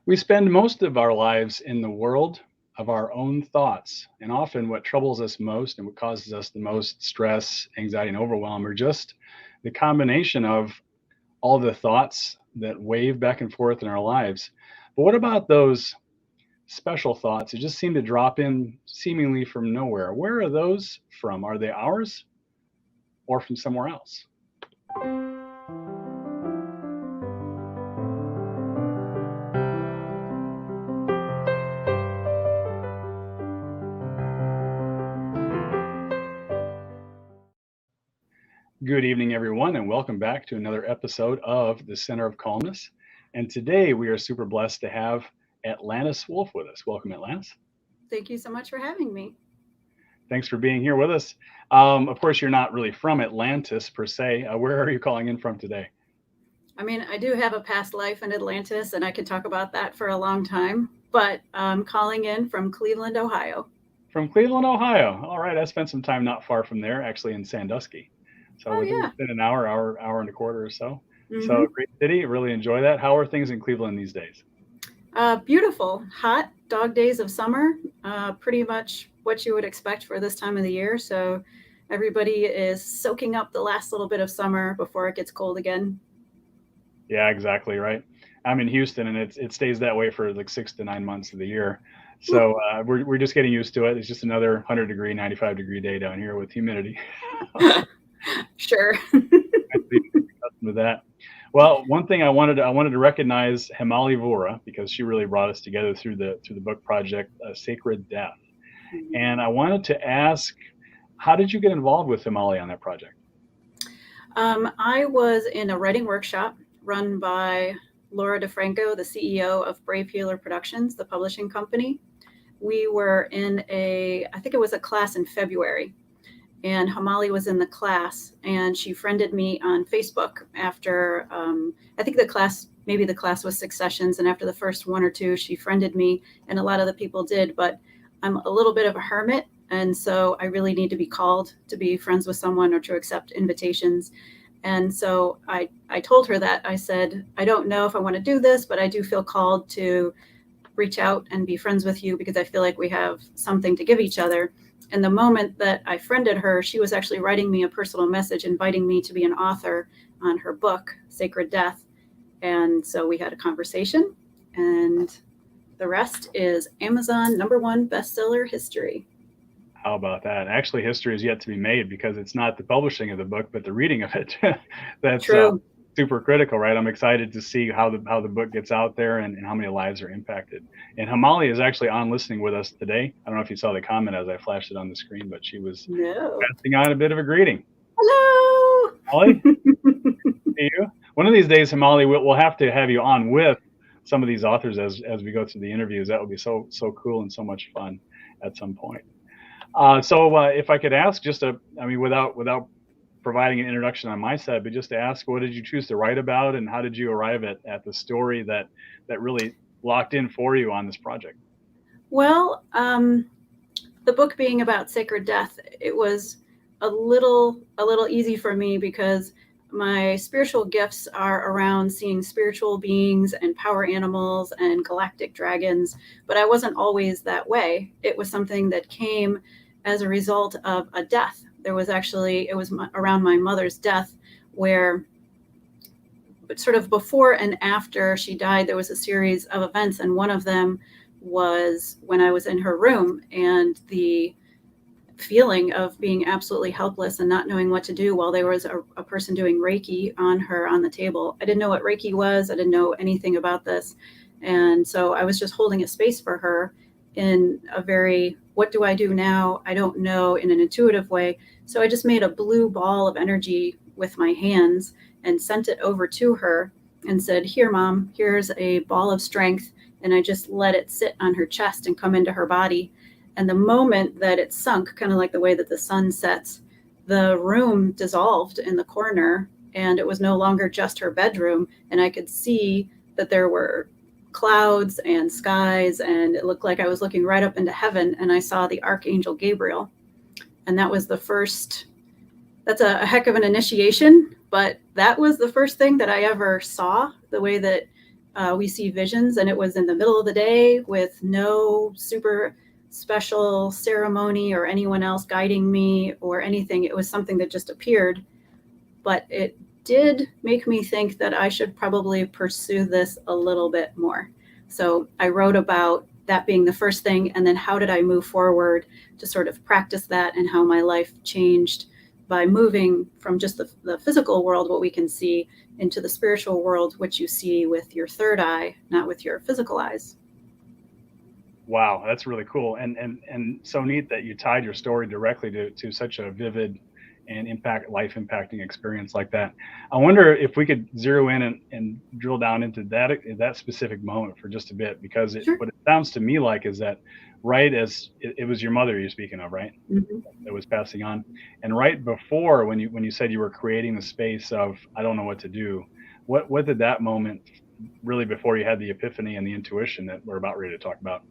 We spend most of our lives in the world of our own thoughts, and often what troubles us most and what causes us the most stress, anxiety, and overwhelm are just the combination of all the thoughts that wave back and forth in our lives. But what about those special thoughts that just seem to drop in seemingly from nowhere? Where are those from? Are they ours or from somewhere else? Good evening, everyone, and welcome back to another episode of the Center of Calmness. And today we are super blessed to have Atlantis Wolf with us. Welcome, Atlantis. Thank you so much for having me. Thanks for being here with us. Of course, you're not really from Atlantis per se. Where are you calling in from today? I mean, I do have a past life in Atlantis, and I could talk about that for a long time, but I'm calling in from Cleveland, Ohio. From Cleveland, Ohio. All right, I spent some time not far from there, actually in Sandusky. So Oh, within yeah. an hour and a quarter or so. So hmm great city. Really enjoy that. How are things in Cleveland these days? Beautiful, hot dog days of summer, pretty much what you would expect for this time of the year. So everybody is soaking up the last little bit of summer before it gets cold again. Yeah, exactly right. I'm in Houston, and it stays that way for like 6 to 9 months of the year. Whew. So we're just getting used to it. It's just another 100-degree, 95-degree day down here with humidity. Sure. Nice to be accustomed to that. Well, one thing I wanted to recognize Himali Vora because she really brought us together through the book project Sacred Death, and I wanted to ask, how did you get involved with Himali on that project? I was in a writing workshop run by Laura DeFranco, the CEO of Brave Healer Productions, the publishing company. We were in I think it was a class in February, and Hamali was in the class, and she friended me on Facebook after, I think maybe the class was 6 sessions, and after the first one or two, she friended me, and a lot of the people did, but I'm a little bit of a hermit. And so I really need to be called to be friends with someone or to accept invitations. And so I told her that. I said, I don't know if I want to do this, but I do feel called to reach out and be friends with you because I feel like we have something to give each other. And the moment that I friended her, she was actually writing me a personal message inviting me to be an author on her book, Sacred Death. And so we had a conversation, and the rest is Amazon #1 bestseller history. How about that? Actually, history is yet to be made because it's not the publishing of the book, but the reading of it. That's True. super critical, right? I'm excited to see how the book gets out there and how many lives are impacted. And Hamali is actually on listening with us today. I don't know if you saw the comment as I flashed it on the screen, but she was No. passing on a bit of a greeting. Hello. Hamali, see you. One of these days, Hamali, we'll have to have you on with some of these authors as we go through the interviews. That would be so cool and so much fun at some point. So if I could ask, I mean, without providing an introduction on my side, but just to ask, what did you choose to write about, and how did you arrive at the story that really locked in for you on this project? Well, the book being about sacred death, it was a little easy for me because my spiritual gifts are around seeing spiritual beings and power animals and galactic dragons, but I wasn't always that way. It was something that came as a result of a death. It was around my mother's death where, but sort of before and after she died, there was a series of events, and one of them was when I was in her room, and the feeling of being absolutely helpless and not knowing what to do while there was a person doing Reiki on her on the table. I didn't know what Reiki was. I didn't know anything about this. And so I was just holding a space for her in a very, what do I do now? I don't know, in an intuitive way. So I just made a blue ball of energy with my hands and sent it over to her and said, Here, mom, here's a ball of strength. And I just let it sit on her chest and come into her body. And the moment that it sunk, kind of like the way that the sun sets, the room dissolved in the corner, and it was no longer just her bedroom. And I could see that there were clouds and skies, and it looked like I was looking right up into heaven. And I saw the Archangel Gabriel. And that was the first, that's a heck of an initiation, but that was the first thing that I ever saw, the way that we see visions, and it was in the middle of the day with no super special ceremony or anyone else guiding me or anything. It was something that just appeared, but it did make me think that I should probably pursue this a little bit more. So I wrote about that being the first thing, and then how did I move forward to sort of practice that, and how my life changed by moving from just the physical world, what we can see, into the spiritual world, which you see with your third eye, not with your physical eyes. Wow, that's really cool, and so neat that you tied your story directly to such a vivid and life impacting experience like that. I wonder if we could zero in and drill down into that specific moment for just a bit, because Sure. what it sounds to me like is that right as it was your mother you're speaking of, right? Mm-hmm. That was passing on, and right before when you said you were creating the space of I don't know what to do, what did that moment really before you had the epiphany and the intuition that we're about ready to talk about?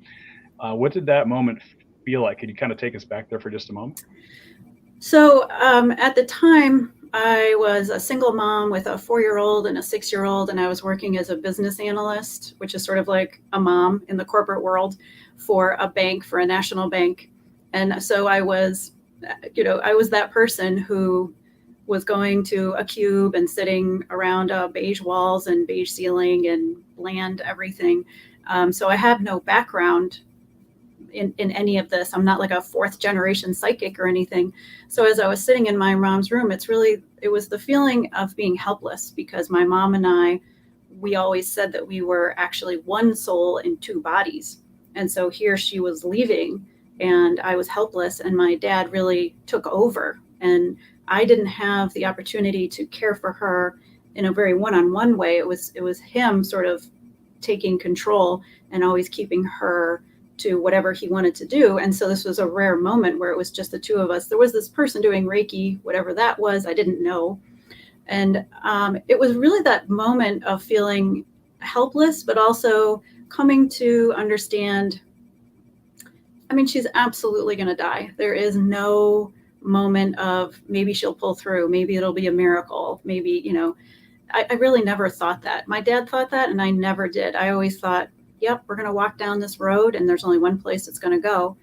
What did that moment feel like? Could you kind of take us back there for just a moment? So at the time, I was a single mom with a 4-year-old and a 6-year-old, and I was working as a business analyst, which is sort of like a mom in the corporate world for a bank, for a national bank. And so I was, I was that person who was going to a cube and sitting around beige walls and beige ceiling and bland everything. So I have no background in any of this. I'm not like a fourth generation psychic or anything. So as I was sitting in my mom's room, it was the feeling of being helpless, because my mom and I, we always said that we were actually one soul in two bodies. And so here she was leaving, and I was helpless, and my dad really took over. And I didn't have the opportunity to care for her in a very one-on-one way. It was him sort of taking control and always keeping her to whatever he wanted to do. And so this was a rare moment where it was just the two of us. There was this person doing Reiki, whatever that was, I didn't know. And it was really that moment of feeling helpless, but also coming to understand, I mean, she's absolutely going to die. There is no moment of maybe she'll pull through, maybe it'll be a miracle, maybe, I really never thought that. My dad thought that, and I never did. I always thought, yep, we're going to walk down this road, and there's only one place it's going to go.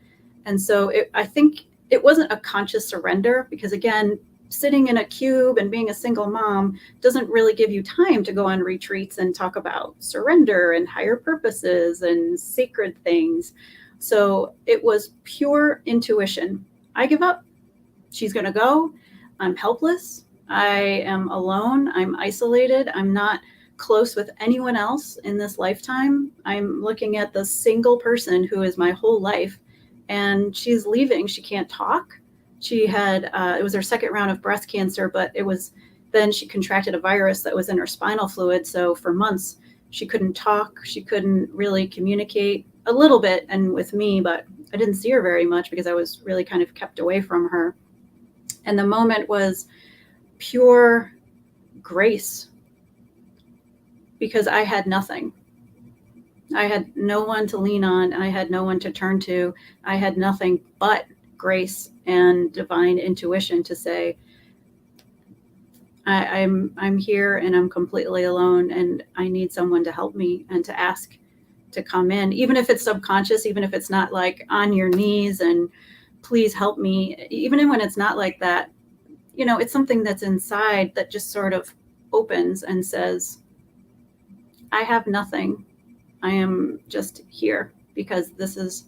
And so I think it wasn't a conscious surrender, because again, sitting in a cube and being a single mom doesn't really give you time to go on retreats and talk about surrender and higher purposes and sacred things. So it was pure intuition. I give up. She's going to go. I'm helpless. I am alone. I'm isolated. I'm not close with anyone else in this lifetime. I'm looking at the single person who is my whole life, and she's leaving. She can't talk. She had, it was her second round of breast cancer, but then she contracted a virus that was in her spinal fluid. So for months, she couldn't talk. She couldn't really communicate, a little bit, and with me, but I didn't see her very much because I was really kind of kept away from her. And the moment was pure grace, because I had nothing. I had no one to lean on. I had no one to turn to. I had nothing but grace and divine intuition to say, I'm here and I'm completely alone, and I need someone to help me and to ask to come in, even if it's subconscious, even if it's not like on your knees and please help me, even when it's not like that, it's something that's inside that just sort of opens and says, I have nothing. I am just here because this is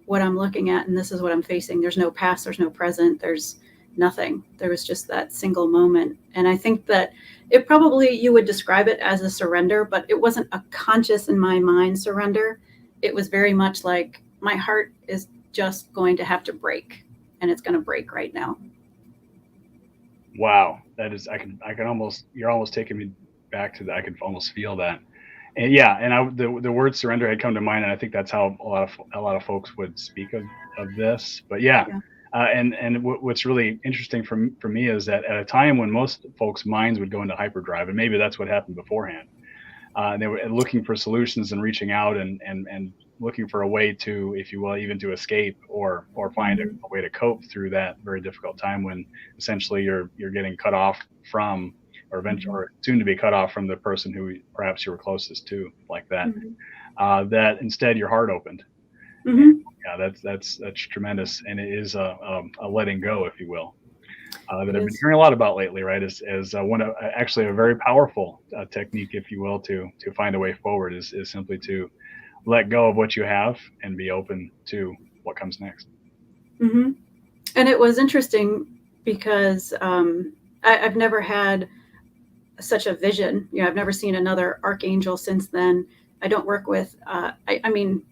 what I'm looking at and this is what I'm facing. There's no past, there's no present, there's nothing. There was just that single moment. And I think that it probably, you would describe it as a surrender, but it wasn't a conscious in my mind surrender. It was very much like my heart is just going to have to break, and it's going to break right now. Wow, that is, I can almost, you're almost taking me back to that. I could almost feel that. And yeah, and the word surrender had come to mind, and I think that's how a lot of folks would speak of this. But yeah, Yeah. and what's really interesting for me is that at a time when most folks' minds would go into hyperdrive, and maybe that's what happened beforehand, they were looking for solutions and reaching out and looking for a way to, if you will, even to escape or find Mm-hmm. a way to cope through that very difficult time when essentially you're getting cut off from, or eventually, Mm-hmm. or soon to be cut off from the person who perhaps you were closest to, like that. Mm-hmm. That instead your heart opened. And Mm-hmm. yeah, that's tremendous, and it is a letting go, if you will, that It I've been is. hearing a lot about lately, right? As one of actually a very powerful technique, if you will, to find a way forward is simply to let go of what you have and be open to what comes next. Mm-hmm. And it was interesting because I've never had such a vision. You know, I've never seen another archangel since then. I don't work with, I mean,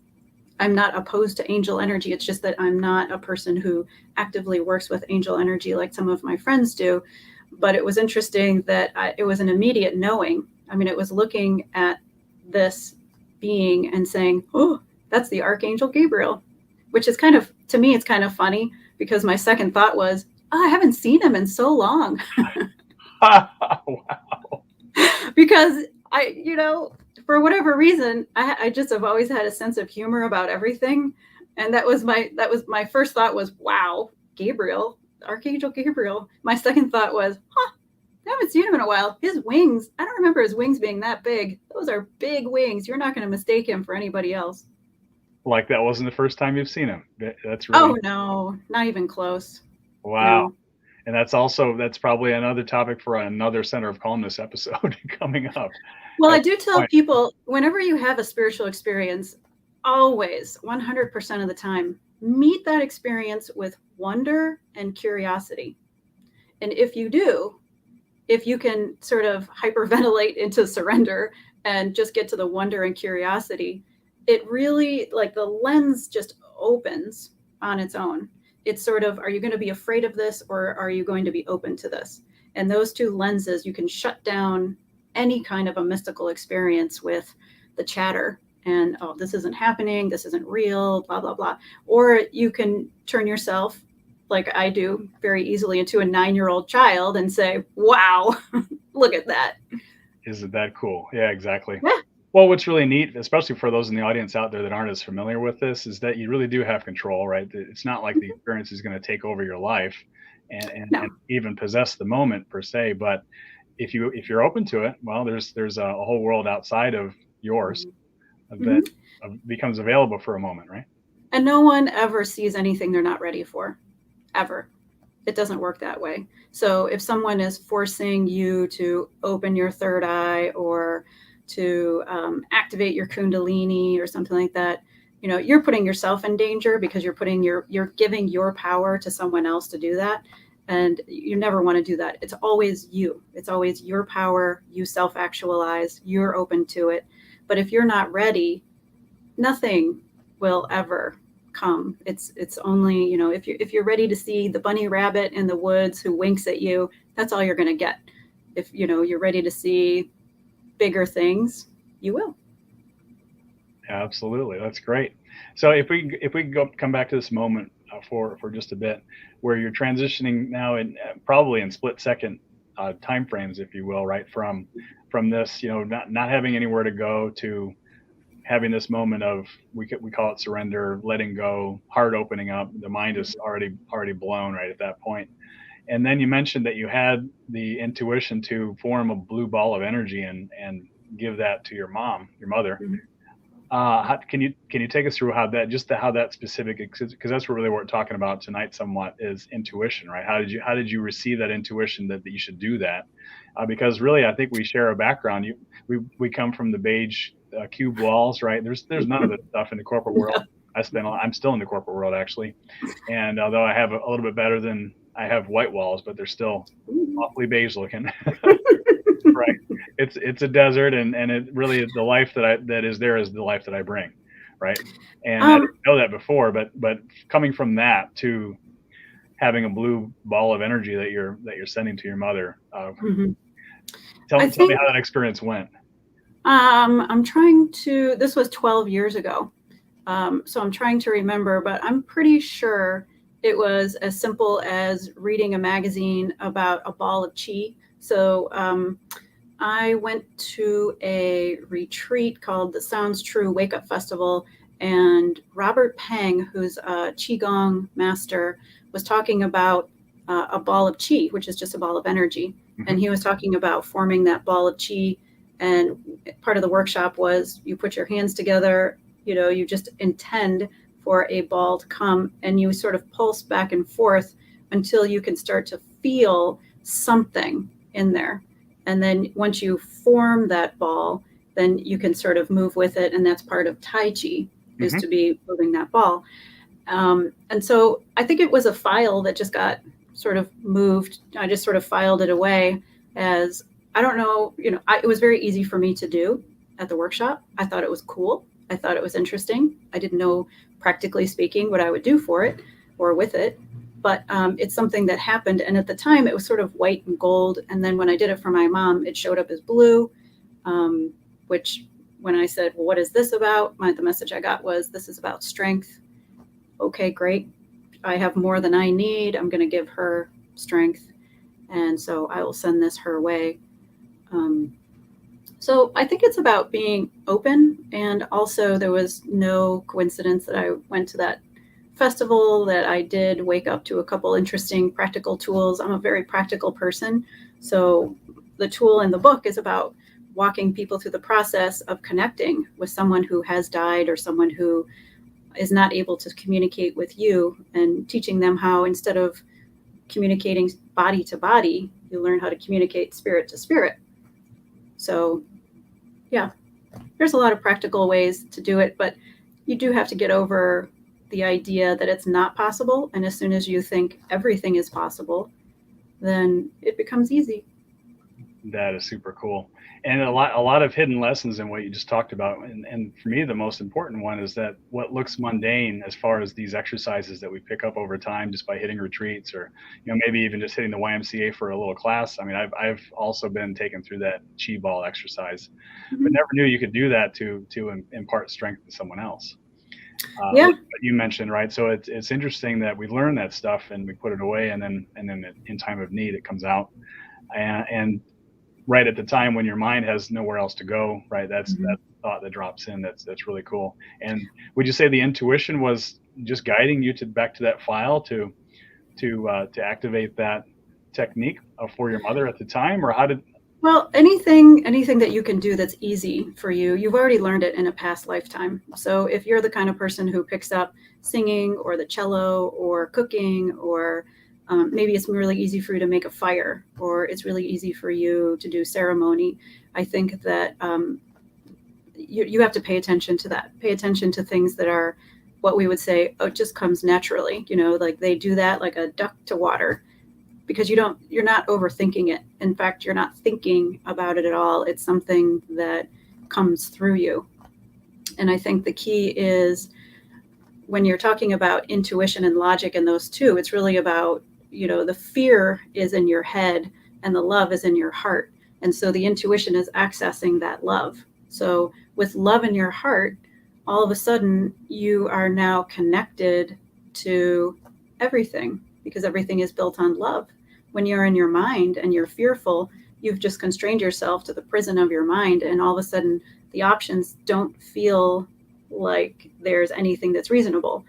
I'm not opposed to angel energy. It's just that I'm not a person who actively works with angel energy like some of my friends do. But it was interesting that it was an immediate knowing. I mean, it was looking at this being and saying, oh, that's the Archangel Gabriel, which is kind of, to me, it's kind of funny because my second thought was, oh, I haven't seen him in so long. Wow. Because for whatever reason, I just have always had a sense of humor about everything. And that was my first thought was, wow, Gabriel, Archangel Gabriel. My second thought was, huh, I haven't seen him in a while. His wings, I don't remember his wings being that big. Those are big wings. You're not going to mistake him for anybody else. Like that wasn't the first time you've seen him. That's really Oh, no, not even close. wow. No. And that's probably another topic for another Center of Calmness episode coming up Well, at I some do tell point. people whenever you have a spiritual experience, always 100% of the time, meet that experience with wonder and curiosity. And if you do, if you can sort of hyperventilate into surrender and just get to the wonder and curiosity, it really, like, the lens just opens on its own. It's sort of, are you going to be afraid of this or are you going to be open to this? And those two lenses, you can shut down any kind of a mystical experience with the chatter and, oh, this isn't happening, this isn't real, blah, blah, blah. Or you can turn yourself, like I do very easily, into a 9-year-old child and say, wow, look at that. Isn't that cool? Yeah, exactly. Yeah. Well, what's really neat, especially for those in the audience out there that aren't as familiar with this, is that you really do have control, right? It's not like the experience is going to take over your life and No. even possess the moment per se. But if you're open to it, well, there's a whole world outside of yours that Mm-hmm. becomes available for a moment, right? And no one ever sees anything they're not ready for, ever. It doesn't work that way. So if someone is forcing you to open your third eye or to activate your kundalini or something like that, you're putting yourself in danger because you're giving your power to someone else to do that. And you never want to do that. It's always you. It's always your power. You self-actualize. You're open to it. But if you're not ready, nothing will ever come. It's only, if you're ready to see the bunny rabbit in the woods who winks at you, that's all you're going to get. If you're ready to see bigger things, you will. Absolutely, that's great. So if we come back to this moment for just a bit, where you're transitioning now in probably in split second time frames, if you will, right from this, not having anywhere to go to having this moment of we call it surrender, letting go, heart opening up, the mind is already blown right at that point. And then you mentioned that you had the intuition to form a blue ball of energy and give that to your mom, your mother. Mhm. Can you take us through how that specific, because that's what really what we're talking about tonight somewhat is intuition, right? How did you receive that intuition that you should do that? Because really, I think we share a background. We come from the beige cube walls, right? There's none of this stuff in the corporate world. I'm still in the corporate world actually, and although I have a little bit better than I have white walls, but they're still awfully beige looking. Right. It's a desert, and it really is the life that is there is the life that I bring, right? And I didn't um, know that before, but coming from that to having a blue ball of energy that you're sending to your mother, mhm. tell I tell me think, how that experience went. I'm trying to, this was 12 years ago. So I'm trying to remember, but I'm pretty sure it was as simple as reading a magazine about a ball of chi. So I went to a retreat called the Sounds True Wake Up Festival, and Robert Peng, who's a Qigong master, was talking about a ball of chi, which is just a ball of energy. And he was talking about forming that ball of chi. And part of the workshop was you put your hands together, you just intend for a ball to come, and you sort of pulse back and forth until you can start to feel something in there. And then once you form that ball, then you can sort of move with it. And that's part of Tai Chi, is to be moving that ball. And so I think it was a file that just got sort of moved. I just sort of filed it away as, I don't know, it was very easy for me to do at the workshop. I thought it was cool. I thought it was interesting. I didn't know, practically speaking, what I would do for it or with it. But it's something that happened. And at the time, it was sort of white and gold. And then when I did it for my mom, it showed up as blue, which when I said, well, what is this about? The message I got was, this is about strength. Okay, great. I have more than I need. I'm going to give her strength. And so I will send this her way. So I think it's about being open. And also, there was no coincidence that I went to that festival, that I did wake up to a couple interesting practical tools. I'm a very practical person. So the tool in the book is about walking people through the process of connecting with someone who has died, or someone who is not able to communicate with you, and teaching them how, instead of communicating body to body, you learn how to communicate spirit to spirit. So yeah, there's a lot of practical ways to do it, but you do have to get over the idea that it's not possible. And as soon as you think everything is possible, then it becomes easy. That is super cool. And a lot of hidden lessons in what you just talked about. And for me, the most important one is that what looks mundane, as far as these exercises that we pick up over time just by hitting retreats, or maybe even just hitting the YMCA for a little class. I mean, I've also been taken through that chi ball exercise, but never knew you could do that to impart strength to someone else. Yeah. Like you mentioned, right? So it's interesting that we learn that stuff and we put it away, and then in time of need it comes out. And right at the time when your mind has nowhere else to go, right? That's that thought that drops in. That's really cool. And would you say the intuition was just guiding you back to that file to activate that technique for your mother at the time, or how did? Well, anything that you can do that's easy for you, you've already learned it in a past lifetime. So if you're the kind of person who picks up singing or the cello or cooking, or maybe it's really easy for you to make a fire, or it's really easy for you to do ceremony, I think that you have to pay attention to that. Pay attention to things that are what we would say, oh, it just comes naturally. Like they do that like a duck to water, because you're not overthinking it. In fact, you're not thinking about it at all. It's something that comes through you. And I think the key is, when you're talking about intuition and logic and those two, it's really about, the fear is in your head and the love is in your heart. And so the intuition is accessing that love. So with love in your heart, all of a sudden you are now connected to everything, because everything is built on love. When you're in your mind and you're fearful, you've just constrained yourself to the prison of your mind. And all of a sudden the options don't feel like there's anything that's reasonable.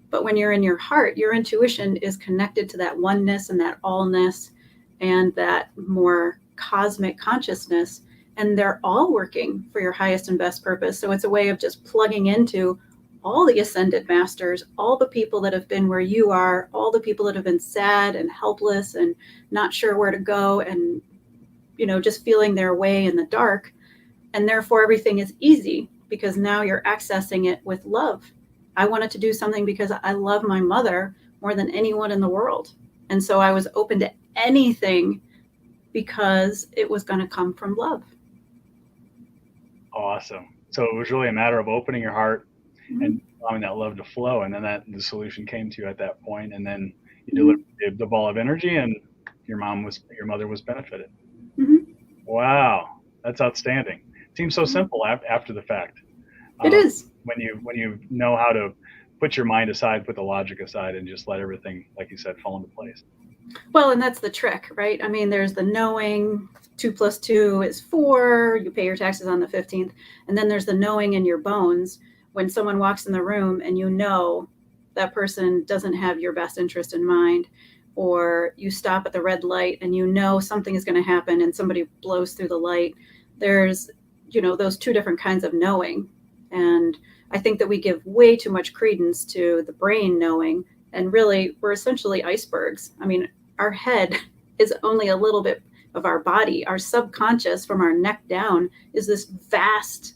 But when you're in your heart, your intuition is connected to that oneness and that allness and that more cosmic consciousness. And they're all working for your highest and best purpose. So it's a way of just plugging into all the ascended masters, all the people that have been where you are, all the people that have been sad and helpless and not sure where to go, and, just feeling their way in the dark. And therefore everything is easy, because now you're accessing it with love. I wanted to do something because I love my mother more than anyone in the world. And so I was open to anything because it was going to come from love. Awesome. So it was really a matter of opening your heart and allowing that love to flow. And then the solution came to you at that point. And then you delivered the ball of energy, and your mother was benefited. Wow. That's outstanding. It seems so simple after the fact. It is. When you know how to put your mind aside, put the logic aside, and just let everything, like you said, fall into place. Well, and that's the trick, right? I mean, there's the knowing 2 + 2 is 4. You pay your taxes on the 15th. And then there's the knowing in your bones, when someone walks in the room and that person doesn't have your best interest in mind, or you stop at the red light and you know something is going to happen and somebody blows through the light. There's, those two different kinds of knowing. And I think that we give way too much credence to the brain knowing, and really we're essentially icebergs. I mean, our head is only a little bit of our body. Our subconscious, from our neck down, is this vast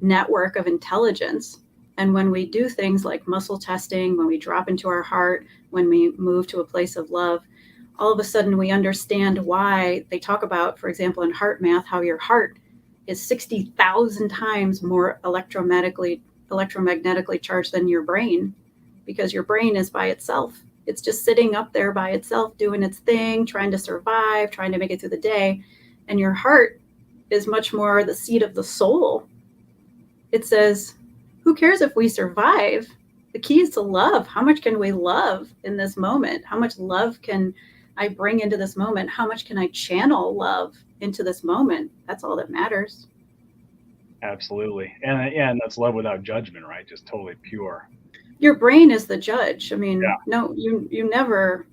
network of intelligence. And when we do things like muscle testing, when we drop into our heart, when we move to a place of love, all of a sudden we understand why they talk about, for example, in heart math, how your heart is 60,000 times more electromagnetically charged than your brain, because your brain is by itself. It's just sitting up there by itself, doing its thing, trying to survive, trying to make it through the day. And your heart is much more the seat of the soul. It says, who cares if we survive? The key is to love. How much can we love in this moment? How much love can I bring into this moment? How much can I channel love into this moment? That's all that matters. Absolutely. And that's love without judgment, right? Just totally pure. Your brain is the judge. I mean, Yeah. no, you never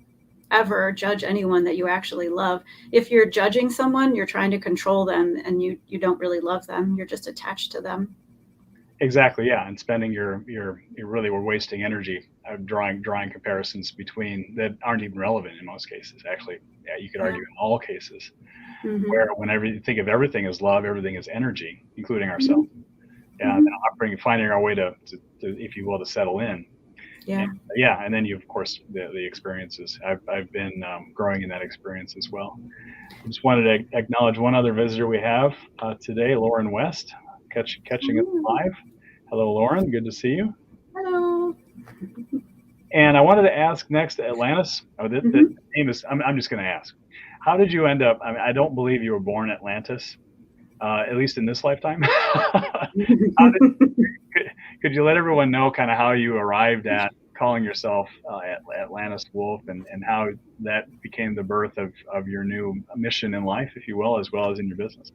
ever judge anyone that you actually love. If you're judging someone, you're trying to control them, and you don't really love them. You're just attached to them. Exactly. Yeah. And spending your really, we're wasting energy drawing comparisons between that aren't even relevant in most cases. Actually, yeah, you could argue in all cases, Mm-hmm. where whenever you think of everything as love, everything is energy, including Mm-hmm. ourselves. Yeah. And then finding our way to, if you will, to settle in. Yeah. And, yeah. And then you, of course, the experiences. I've been growing in that experience as well. I just wanted to acknowledge one other visitor we have today, Lauren West, catching us live. Hello, Lauren. Good to see you. Hello. And I wanted to ask next, Atlantis. Oh, the name is. I'm just going to ask. How did you end up? I mean, I don't believe you were born Atlantis, at least in this lifetime. Could you let everyone know kind of how you arrived at calling yourself Atlantis Wolf, and how that became the birth of your new mission in life, if you will, as well as in your business?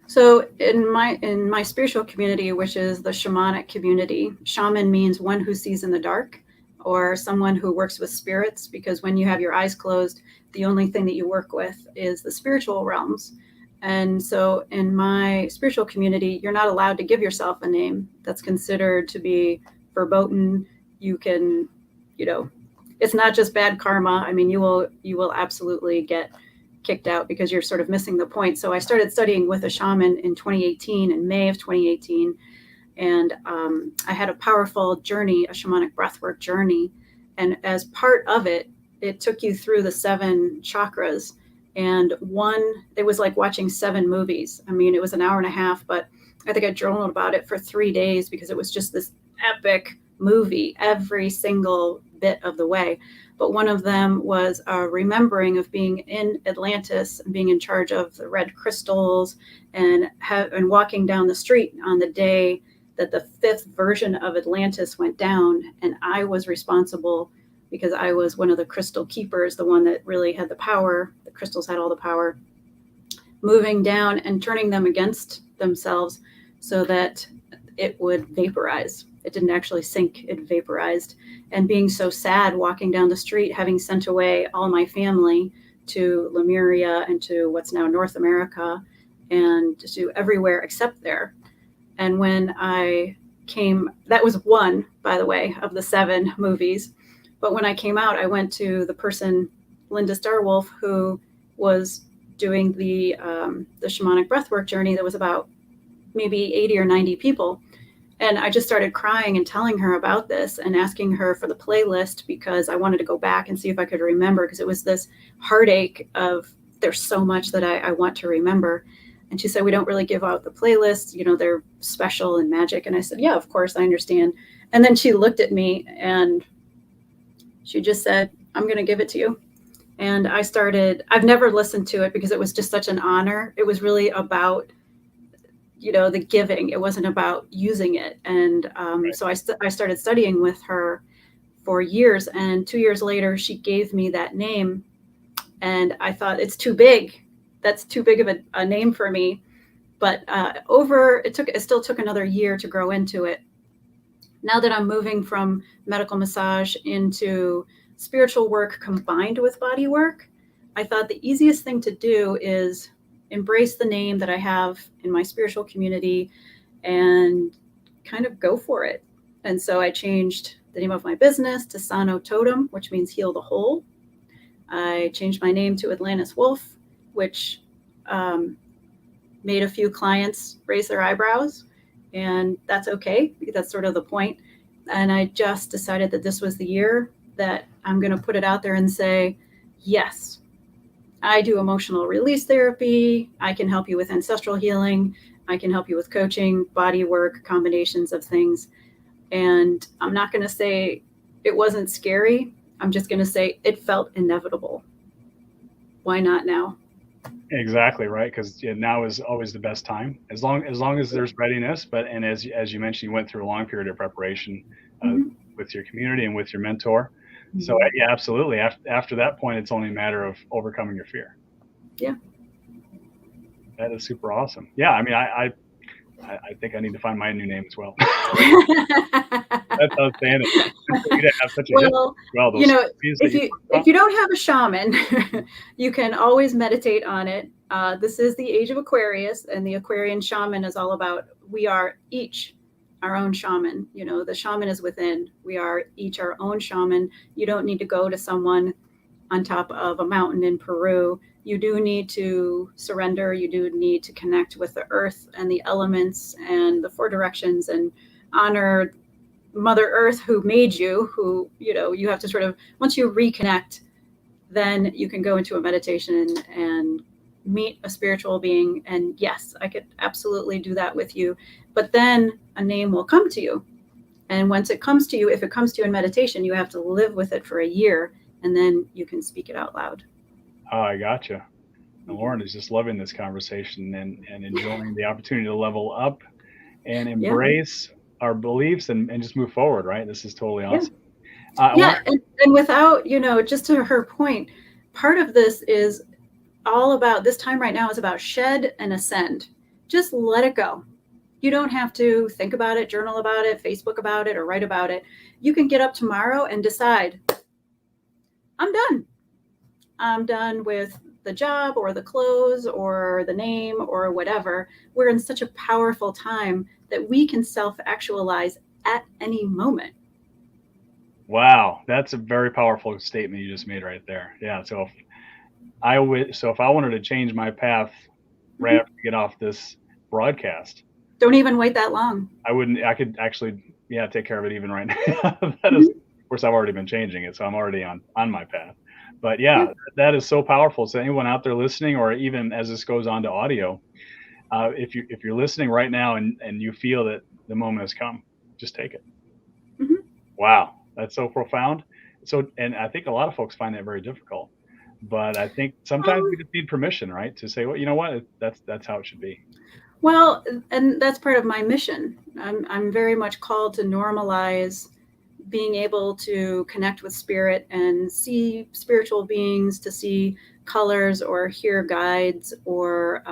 So in my spiritual community, which is the shamanic community, shaman means one who sees in the dark, or someone who works with spirits, because when you have your eyes closed, the only thing that you work with is the spiritual realms. And so in my spiritual community, you're not allowed to give yourself a name. That's considered to be verboten. You can, it's not just bad karma. I mean, you will absolutely get kicked out because you're sort of missing the point. So I started studying with a shaman in 2018, in May of 2018. And I had a powerful journey, a shamanic breathwork journey. And as part of it, it took you through the 7 chakras. And it was like watching 7 movies. I mean, it was an hour and a half, but I think I journaled about it for 3 days because it was just this epic movie every single bit of the way. But one of them was a remembering of being in Atlantis and being in charge of the red crystals, and walking down the street on the day that the 5th version of Atlantis went down. And I was responsible because I was one of the crystal keepers, the one that really had the power. The crystals had all the power, moving down and turning them against themselves so that it would vaporize. It didn't actually sink, it vaporized. And being so sad walking down the street, having sent away all my family to Lemuria and to what's now North America and to everywhere except there. And when I came, that was one, by the way, of the 7 movies. But when I came out, I went to the person, Linda Starwolf, who was doing the shamanic breathwork journey that was about maybe 80 or 90 people. And I just started crying and telling her about this and asking her for the playlist, because I wanted to go back and see if I could remember, because it was this heartache of there's so much that I want to remember. And she said, we don't really give out the playlists, they're special and magic. And I said, yeah, of course, I understand. And then she looked at me and she just said, I'm going to give it to you. And I've never listened to it because it was just such an honor. It was really about the giving. It wasn't about using it. And so I started studying with her for years. And 2 years later, she gave me that name. And I thought, it's too big. That's too big of a name for me. But it still took another year to grow into it. Now that I'm moving from medical massage into spiritual work combined with body work, I thought the easiest thing to do is embrace the name that I have in my spiritual community and kind of go for it. And so I changed the name of my business to Sano Totem, which means heal the whole. I changed my name to Atlantis Wolf, which made a few clients raise their eyebrows, and that's okay. That's sort of the point. And I just decided that this was the year that I'm going to put it out there and say, yes, I do emotional release therapy. I can help you with ancestral healing. I can help you with coaching, body work, combinations of things. And I'm not going to say it wasn't scary. I'm just going to say it felt inevitable. Why not now? Exactly right, because now is always the best time, as long as there's readiness. But and as you mentioned, you went through a long period of preparation with your community and with your mentor. So yeah, absolutely. After that point, it's only a matter of overcoming your fear. Yeah, that is super awesome. Yeah, I mean, I think I need to find my new name as well. That's outstanding. You have such a well, you know, if you don't have a shaman, you can always meditate on it. This is the age of Aquarius, and the Aquarian shaman is all about we are each our own shaman. You know, the shaman is within. We are each our own shaman. You don't need to go to someone on top of a mountain in Peru. You do need to surrender. You do need to connect with the earth and the elements and the four directions and honor Mother Earth who made you, who, you know, you have to sort of, once you reconnect, then you can go into a meditation and meet a spiritual being. And yes, I could absolutely do that with you. But then a name will come to you. And once it comes to you, if it comes to you in meditation, you have to live with it for a year, and then you can speak it out loud. Oh, I gotcha. And Lauren is just loving this conversation and enjoying the opportunity to level up and embrace our beliefs and just move forward, right? This is totally awesome. And without, you know, just to her point, part of this is all about, this time right now is about shed and ascend. Just let it go. You don't have to think about it, journal about it, Facebook about it, or write about it. You can get up tomorrow and decide, I'm done. I'm done with the job or the clothes or the name or whatever. We're in such a powerful time that we can self-actualize at any moment. Wow, that's a very powerful statement you just made right there. Yeah, so if I wanted to change my path right after we get off this broadcast, don't even wait that long. I could actually take care of it even right now. That is, of course, I've already been changing it, so I'm already on my path. But that is so powerful. So anyone out there listening, or even as this goes on to audio, if you're listening right now and you feel that the moment has come, just take it. Wow, that's so profound. So, and I think a lot of folks find that very difficult. But I think sometimes we just need permission, right, to say, well, you know what, that's how it should be. Well, and that's part of my mission. I'm very much called to normalize being able to connect with spirit and see spiritual beings, to see colors or hear guides, or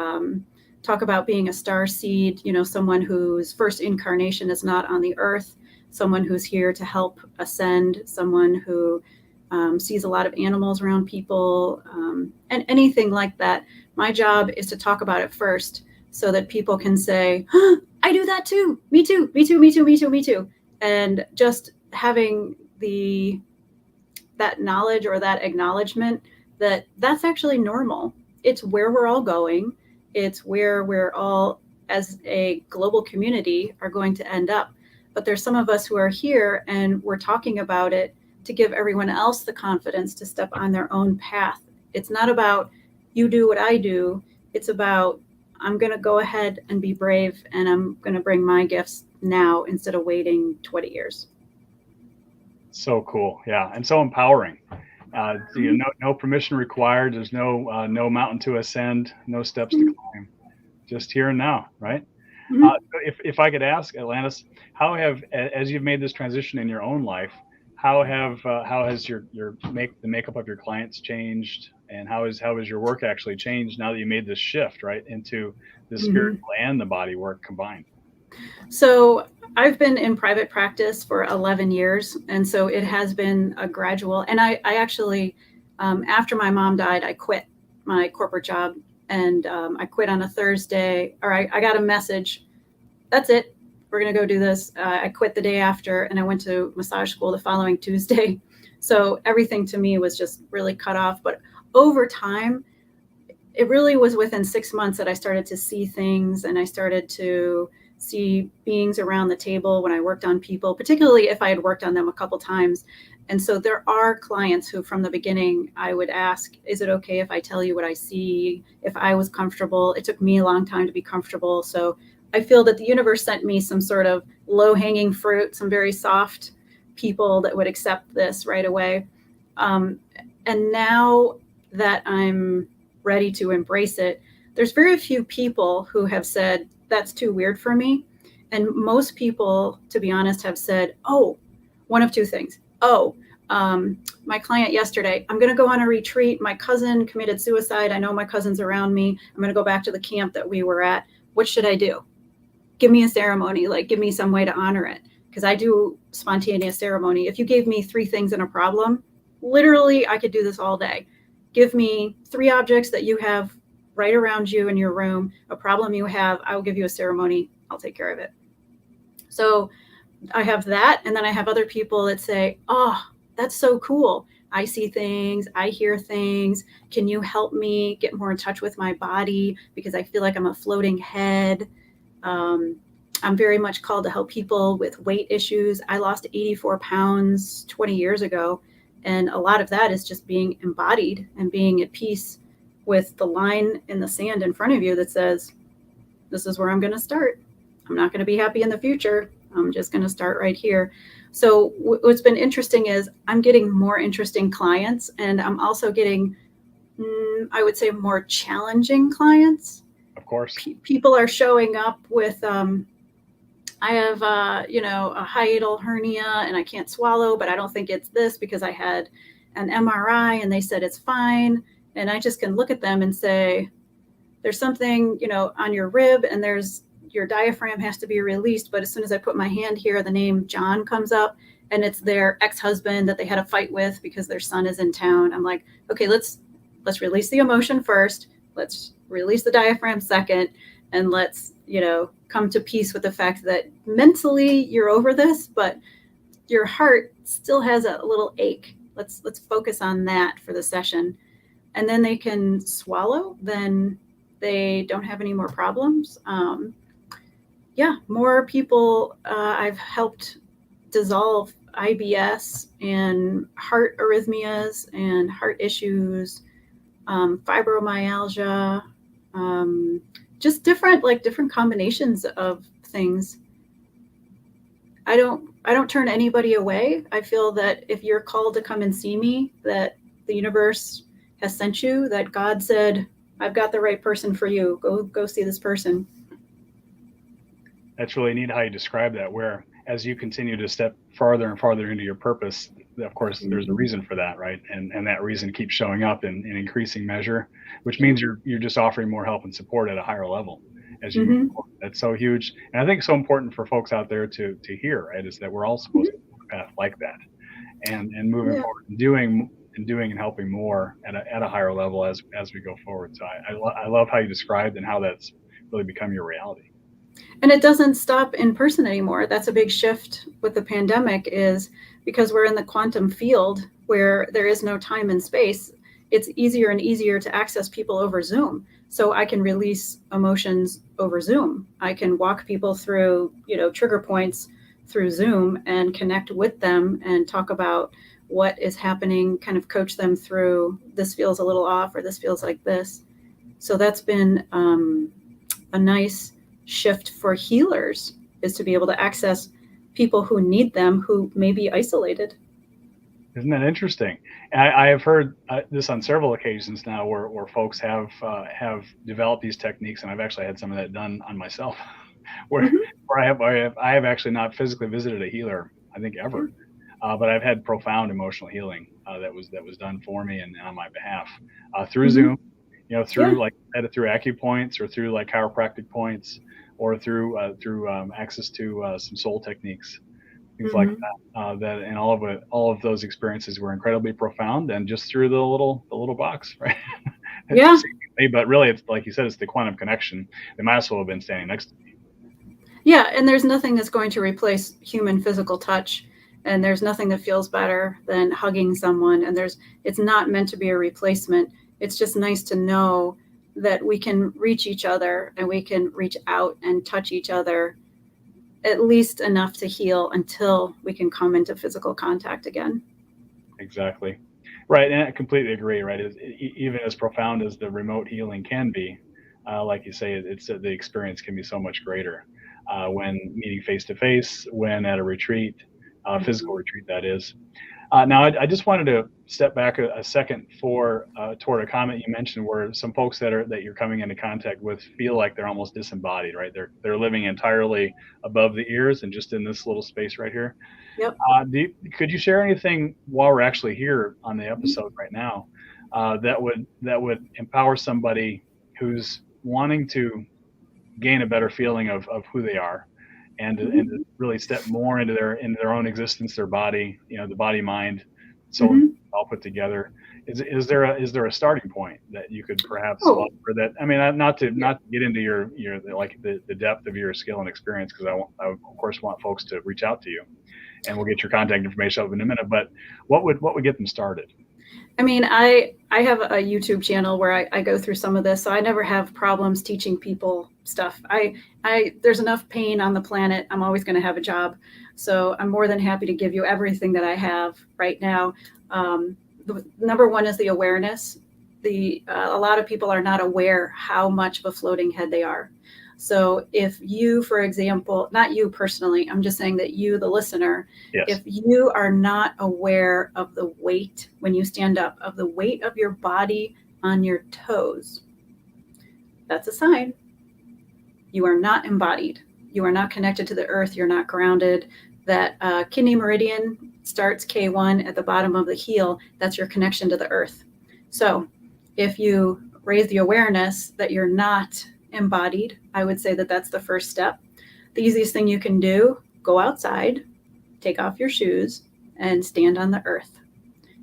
talk about being a star seed, you know, someone whose first incarnation is not on the earth, someone who's here to help ascend, someone who sees a lot of animals around people, and anything like that. My job is to talk about it first so that people can say, I do that too. Me too, me too, me too, me too, me too. And just having that knowledge or that acknowledgement that that's actually normal. It's where we're all going. It's where we're all, as a global community, are going to end up. But there's some of us who are here and we're talking about it to give everyone else the confidence to step on their own path. It's not about you do what I do. It's about I'm going to go ahead and be brave, and I'm going to bring my gifts now instead of waiting 20 years. So cool. Yeah. And so empowering. No permission required. There's no mountain to ascend, no steps to climb, just here and now. Right. If I could ask, Atlantis, how as you've made this transition in your own life, how has the makeup of your clients changed, and how has your work actually changed now that you made this shift right into the spiritual and the body work combined? So I've been in private practice for 11 years. And so it has been a gradual, and I actually, after my mom died, I quit my corporate job, and I quit on a Thursday, or I got a message. That's it. We're going to go do this. I quit the day after, and I went to massage school the following Tuesday. So everything to me was just really cut off. But over time, it really was within 6 months that I started to see things, and I started to see beings around the table when I worked on people, particularly if I had worked on them a couple times. And so there are clients who, from the beginning, I would ask, is it okay if I tell you what I see? If I was comfortable, it took me a long time to be comfortable. So I feel that the universe sent me some sort of low hanging fruit, some very soft people that would accept this right away. And now that I'm ready to embrace it, there's very few people who have said, that's too weird for me. And most people, to be honest, have said, oh, one of two things. Oh, my client yesterday, I'm going to go on a retreat. My cousin committed suicide. I know my cousin's around me. I'm going to go back to the camp that we were at. What should I do? Give me a ceremony, like give me some way to honor it. Because I do spontaneous ceremony. If you gave me 3 things and a problem, literally, I could do this all day. Give me 3 objects that you have right around you in your room, a problem you have, I will give you a ceremony. I'll take care of it. So I have that. And then I have other people that say, oh, that's so cool. I see things, I hear things. Can you help me get more in touch with my body? Because I feel like I'm a floating head. I'm very much called to help people with weight issues. I lost 84 pounds 20 years ago. And a lot of that is just being embodied and being at peace with the line in the sand in front of you that says, this is where I'm going to start. I'm not going to be happy in the future. I'm just going to start right here. So what's been interesting is I'm getting more interesting clients, and I'm also getting, I would say, more challenging clients. Of course. People are showing up with, I have, a hiatal hernia and I can't swallow, but I don't think it's this because I had an MRI and they said it's fine. And I just can look at them and say, there's something, on your rib, and your diaphragm has to be released. But as soon as I put my hand here, the name John comes up, and it's their ex-husband that they had a fight with because their son is in town. I'm like, okay, let's release the emotion first. Let's release the diaphragm second. And let's, come to peace with the fact that mentally you're over this, but your heart still has a little ache. Let's focus on that for the session. And then they can swallow, then they don't have any more problems. More people I've helped dissolve IBS and heart arrhythmias and heart issues, fibromyalgia, just different combinations of things. I don't turn anybody away. I feel that if you're called to come and see me, that the universe has sent you, that God said, I've got the right person for you. Go see this person. That's really neat how you describe that, where as you continue to step farther and farther into your purpose, of course, there's a reason for that, right? And that reason keeps showing up in increasing measure, which means you're just offering more help and support at a higher level as you move forward. That's so huge. And I think it's so important for folks out there to hear, right, is that we're all supposed to move a path like that and moving forward and doing and helping more at a higher level as we go forward. So I love how you described and how that's really become your reality. And it doesn't stop in person anymore. That's a big shift with the pandemic, is because we're in the quantum field where there is no time and space. It's easier and easier to access people over Zoom. So I can release emotions over Zoom. I can walk people through, trigger points through Zoom and connect with them and talk about what is happening, kind of coach them through, this feels a little off or this feels like this. So that's been a nice shift for healers, is to be able to access people who need them, who may be isolated. Isn't that interesting? I have heard this on several occasions now, where folks have developed these techniques, and I've actually had some of that done on myself, where I have actually not physically visited a healer, I think, ever, but I've had profound emotional healing that was done for me and on my behalf through Zoom, through like through acupoints or through like chiropractic points. or through access to some soul techniques, things like Hmm. that. That and all of those experiences were incredibly profound, and just through the little box, right? Yeah. But really, it's like you said, it's the quantum connection. They might as well have been standing next to Yeah, and there's nothing that's going to replace human physical touch, and there's nothing that feels better than hugging someone, and there's it's not meant to be a replacement. It's just nice to know that we can reach each other and we can reach out and touch each other at least enough to heal until we can come into physical contact again. me. Exactly. Right, and I completely agree. Right, even as profound as the remote healing can be, like you say, it's the experience can be so much greater when meeting face to face, when at a retreat, physical Mhm. retreat that is. Now, I just wanted to step back a second for toward a comment you mentioned, where some folks that you're coming into contact with feel like they're almost disembodied, right? They're living entirely above the ears and just in this little space right here. Yep. Could you share anything while we're actually here on the episode right now that would empower somebody who's wanting to gain a better feeling of who they are, and to Mhm. really step more into their own existence, their body, the body, mind, soul, and Mhm. all put together? Is there a starting point that you could perhaps Oh, offer? That, I mean, not to yeah. not to get into your like the depth of your skill and experience, because I of course want folks to reach out to you, and we'll get your contact information up in a minute. But what would get them started? I mean, I have a YouTube channel where I go through some of this, so I never have problems teaching people stuff. I there's enough pain on the planet. I'm always going to have a job, so I'm more than happy to give you everything that I have right now. The number one is the awareness. The A lot of people are not aware how much of a floating head they are. So if you, for example, not you personally, I'm just saying that you, the listener, Yes. if you are not aware of the weight when you stand up, of the weight of your body on your toes, that's a sign you are not embodied. You are not connected to the earth. You're not grounded. That kidney meridian starts K1 at the bottom of the heel. That's your connection to the earth. So if you raise the awareness that you're not embodied, I would say that that's the first step. The easiest thing you can do, go outside, take off your shoes, and stand on the earth.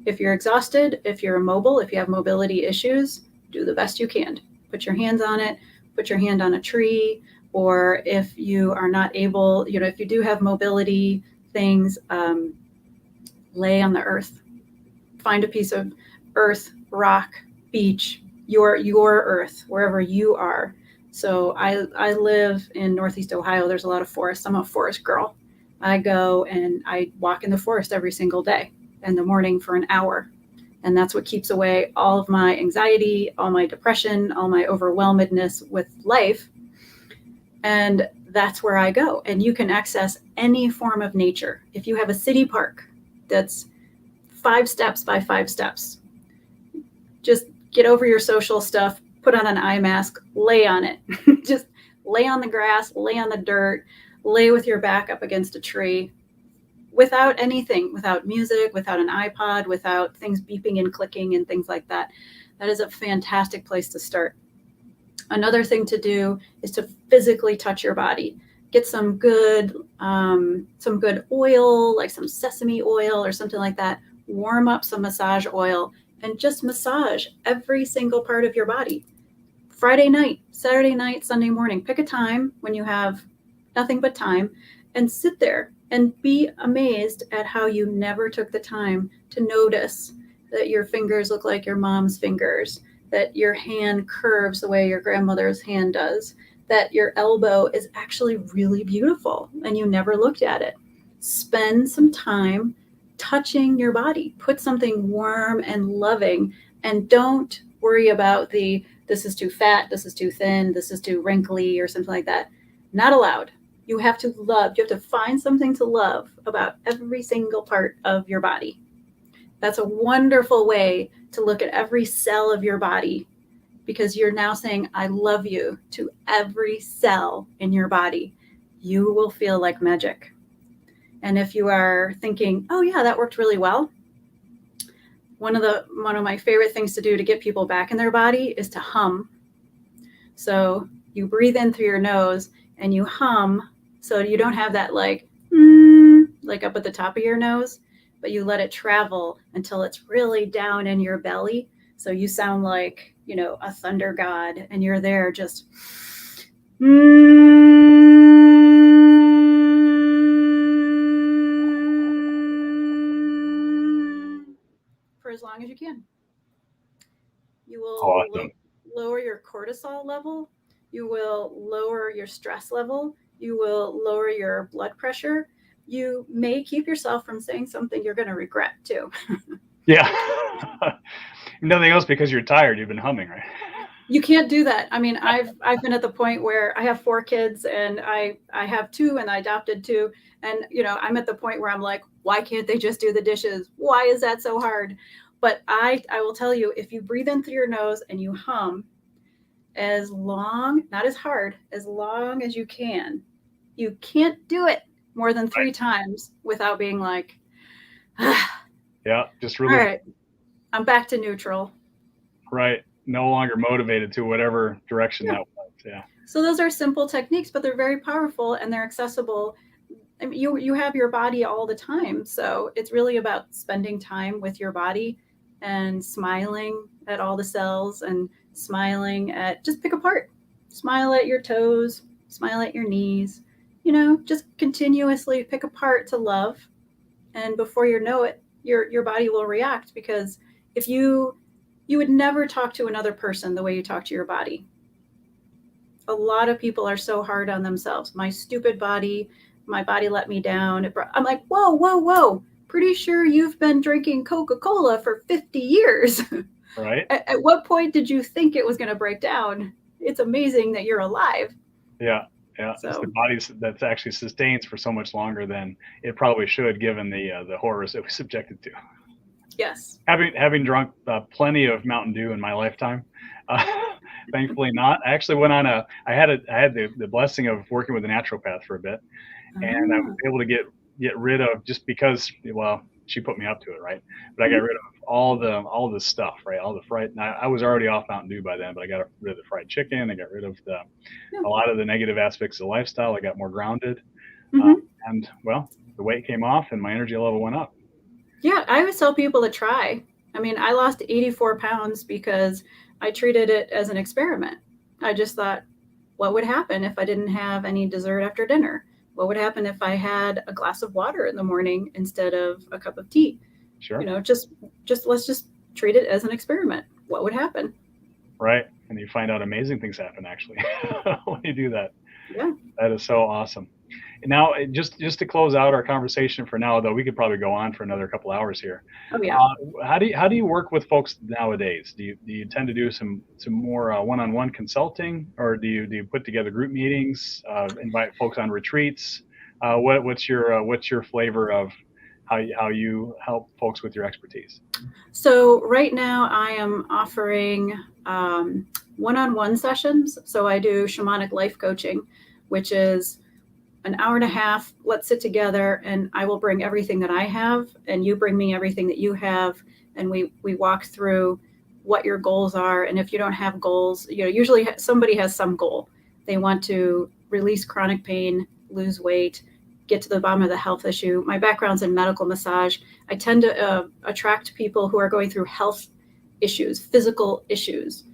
If you're exhausted, if you're immobile, if you have mobility issues, do the best you can. Put your hands on it, put your hand on a tree, or if you are not able, if you do have mobility things, lay on the earth. Find a piece of earth, rock, beach, your earth, wherever you are. So I live in Northeast Ohio. There's a lot of forests. I'm a forest girl. I go and I walk in the forest every single day in the morning for an hour. And that's what keeps away all of my anxiety, all my depression, all my overwhelmedness with life. And that's where I go. And you can access any form of nature. If you have a city park that's 5 steps by 5 steps, just get over your social stuff, put on an eye mask, lay on it. Just lay on the grass, lay on the dirt, lay with your back up against a tree without anything, without music, without an iPod, without things beeping and clicking and things like that. That is a fantastic place to start. Another thing to do is to physically touch your body. Get some good oil, like some sesame oil or something like that. Warm up some massage oil and just massage every single part of your body. Friday night, Saturday night, Sunday morning. Pick a time when you have nothing but time and sit there and be amazed at how you never took the time to notice that your fingers look like your mom's fingers, that your hand curves the way your grandmother's hand does, that your elbow is actually really beautiful and you never looked at it. Spend some time touching your body. Put something warm and loving, and don't worry about the this is too fat, this is too thin, this is too wrinkly, or something like that. Not allowed. You have to love, you have to find something to love about every single part of your body. That's a wonderful way to look at every cell of your body, because you're now saying, I love you to every cell in your body. You will feel like magic. And if you are thinking, oh, yeah, that worked really well, one of my favorite things to do to get people back in their body is to hum. So you breathe in through your nose and you hum, so you don't have that like up at the top of your nose, but you let it travel until it's really down in your belly. So you sound like, a thunder god, and you're there just for as long as you can. You will Awesome. lower your cortisol level. You will lower your stress level. You will lower your blood pressure. You may keep yourself from saying something you're going to regret too. Yeah. Nothing else because you're tired. You've been humming, right? You can't do that. I mean, I've been at the point where I have 4 kids, and I have 2 and I adopted 2, and I'm at the point where I'm like, why can't they just do the dishes? Why is that so hard? But I will tell you, if you breathe in through your nose and you hum as long, not as hard, as long as you can. You can't do it more than 3 times without being like, Yeah, just all really right, I'm back to neutral. right. No longer motivated to whatever direction that was. Yeah. So those are simple techniques, but they're very powerful and they're accessible. I mean, you have your body all the time, so it's really about spending time with your body and smiling at all the cells and smiling at, just pick apart, smile at your toes, smile at your knees, just continuously pick apart to love. And before you know it, your body will react, because if you would never talk to another person the way you talk to your body. A lot of people are so hard on themselves. My stupid body, my body let me down. I'm like, whoa. Pretty sure you've been drinking Coca-Cola for 50 years. Right. At what point did you think it was going to break down? It's amazing that you're alive. Yeah. Yeah. So, It's the body that's actually sustains for so much longer than it probably should, given the horrors that we subjected to. yes. Having drunk plenty of Mountain Dew in my lifetime, thankfully not. I actually went on I had the blessing of working with a naturopath for a bit, and I was able to get rid of, just because, well, she put me up to it, right? But I got rid of all the stuff, right? All the fried. I was already off Mountain Dew by then, but I got rid of the fried chicken. I got rid of a lot of the negative aspects of the lifestyle. I got more grounded, and well, the weight came off and my energy level went up. Yeah, I always tell people to try. I mean, I lost 84 pounds because I treated it as an experiment. I just thought, what would happen if I didn't have any dessert after dinner? What would happen if I had a glass of water in the morning instead of a cup of tea? Sure. Just let's just treat it as an experiment. What would happen? Right. And you find out amazing things happen, actually, when you do that. Yeah. That is so awesome. Now, just to close out our conversation for now, though, we could probably go on for another couple hours here. Oh yeah. How do you work with folks nowadays? Do you tend to do some more one-on-one consulting, or do you put together group meetings, invite folks on retreats? What's your flavor of how you help folks with your expertise? So right now I am offering one-on-one sessions. So I do shamanic life coaching, which is an hour and a half. Let's sit together and I will bring everything that I have and you bring me everything that you have. And we walk through what your goals are. And if you don't have goals, usually somebody has some goal. They want to release chronic pain, lose weight, get to the bottom of the health issue. My background's in medical massage. I tend to attract people who are going through health issues, physical issues,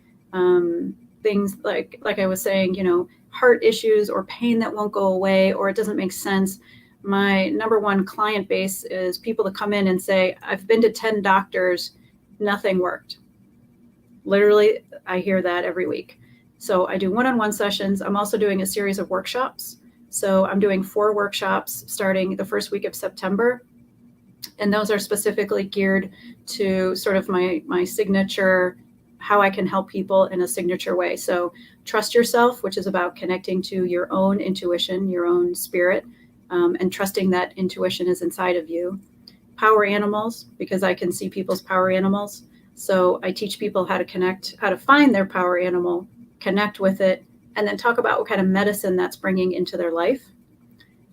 things like I was saying, heart issues or pain that won't go away or it doesn't make sense. My number one client base is people that come in and say, I've been to 10 doctors, nothing worked. Literally, I hear that every week. So I do one-on-one sessions. I'm also doing a series of workshops. So I'm doing 4 workshops starting the first week of September. And those are specifically geared to sort of my signature, how I can help people in a signature way. So trust yourself, which is about connecting to your own intuition, your own spirit, and trusting that intuition is inside of you. Power animals, because I can see people's power animals. So I teach people how to connect, how to find their power animal, connect with it, and then talk about what kind of medicine that's bringing into their life.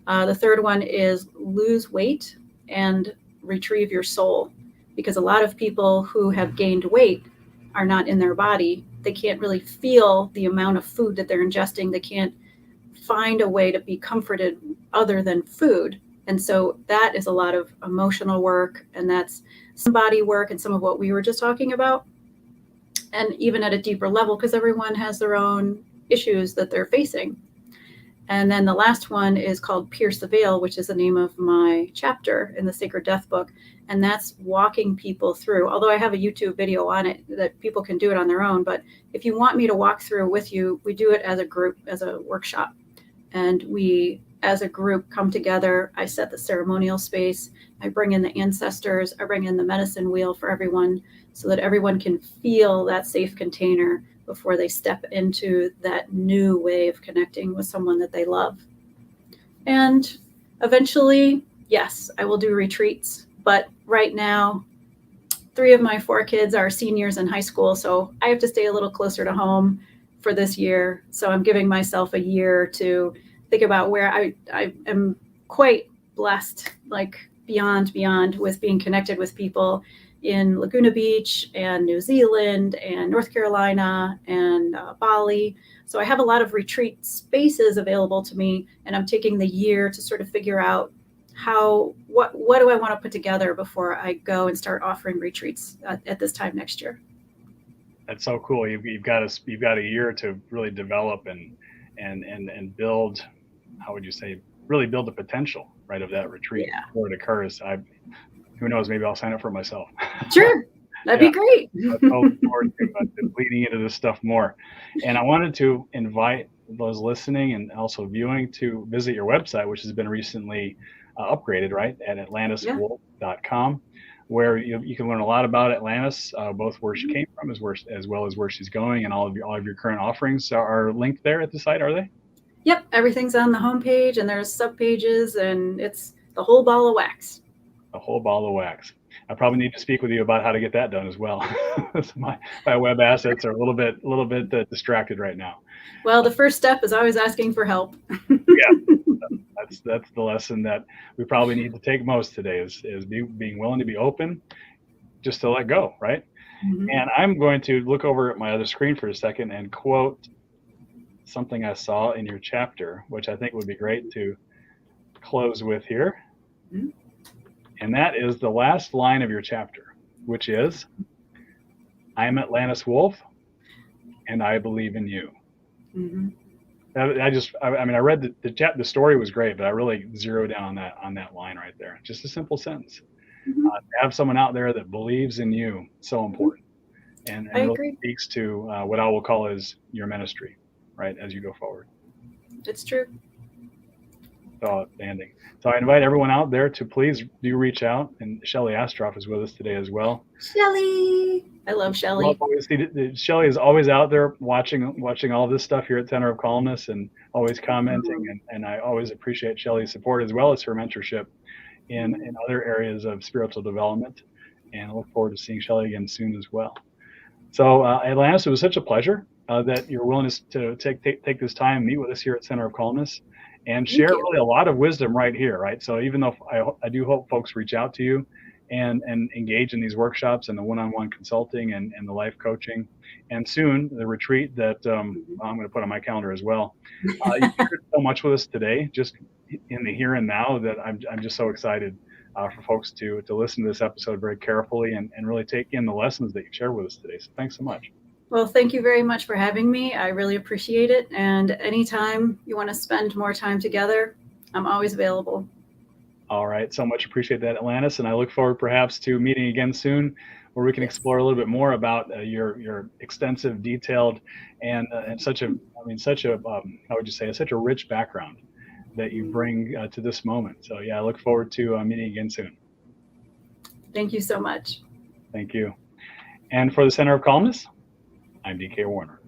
The third one is lose weight and retrieve your soul, because a lot of people who have gained weight are not in their body. They can't really feel the amount of food that they're ingesting. They can't find a way to be comforted other than food. And so that is a lot of emotional work, and that's some body work and some of what we were just talking about. And even at a deeper level, because everyone has their own issues that they're facing. And then the last one is called Pierce the Veil, which is the name of my chapter in the Sacred Death book. And that's walking people through, although I have a YouTube video on it that people can do it on their own. But if you want me to walk through with you, we do it as a group, as a workshop. And we, as a group, come together. I set the ceremonial space. I bring in the ancestors. I bring in the medicine wheel for everyone so that everyone can feel that safe container before they step into that new way of connecting with someone that they love. And eventually, yes, I will do retreats. But right now, 3 of my 4 kids are seniors in high school, so I have to stay a little closer to home for this year. So I'm giving myself a year to think about where I am quite blessed, like beyond with being connected with people in Laguna Beach and New Zealand and North Carolina and Bali. So I have a lot of retreat spaces available to me, and I'm taking the year to sort of figure out what do I want to put together before I go and start offering retreats at this time next year. That's so cool. You've got a year to really develop and build. How would you say? Really build the potential, right, of that retreat before it occurs. Who knows? Maybe I'll sign up for it myself. Sure, that'd be great. I look forward to leading into this stuff more. And I wanted to invite those listening and also viewing to visit your website, which has been recently upgraded, right, at atlantiswolf.com, where you can learn a lot about Atlantis, both where she came from as well as where she's going, and all of your current offerings are linked there at the site, are they? Yep, everything's on the homepage, and there's sub pages, and it's the whole ball of wax. A whole ball of wax. I probably need to speak with you about how to get that done as well. my web assets are a little bit distracted right now. Well, the first step is always asking for help. Yeah, that's the lesson that we probably need to take most today is being willing to be open, just to let go, right? Mm-hmm. And I'm going to look over at my other screen for a second and quote something I saw in your chapter, which I think would be great to close with here. Mm-hmm. And that is the last line of your chapter, which is, I am Atlantis Wolf, and I believe in you. Mm-hmm. I read the story was great, but I really zeroed down on that line right there. Just a simple sentence. Mm-hmm. To have someone out there that believes in you, so important. And really speaks to what I will call is your ministry, right, as you go forward. It's true. So outstanding. So I invite everyone out there to please do reach out. And Shelly Astroff is with us today as well. Shelly, I love Shelly. Shelly is always out there watching all this stuff here at Center of Calmness and always commenting. Mm-hmm. And I always appreciate Shelly's support as well as her mentorship in other areas of spiritual development. And I look forward to seeing Shelly again soon as well. So Atlantis, it was such a pleasure that your willingness to take this time and meet with us here at Center of Calmness and share really a lot of wisdom right here, right? So even though I do hope folks reach out to you and engage in these workshops and the one-on-one consulting and the life coaching, and soon the retreat that I'm going to put on my calendar as well. You shared so much with us today, just in the here and now, that I'm just so excited for folks to listen to this episode very carefully and really take in the lessons that you shared with us today. So thanks so much. Well, thank you very much for having me. I really appreciate it. And anytime you want to spend more time together, I'm always available. All right. So much appreciate that, Atlantis. And I look forward perhaps to meeting again soon, where we can explore a little bit more about your extensive, detailed, and such a how would you say, such a rich background that you bring to this moment. So yeah, I look forward to meeting again soon. Thank you so much. Thank you. And for the Center of Calmness, I'm DK Warner.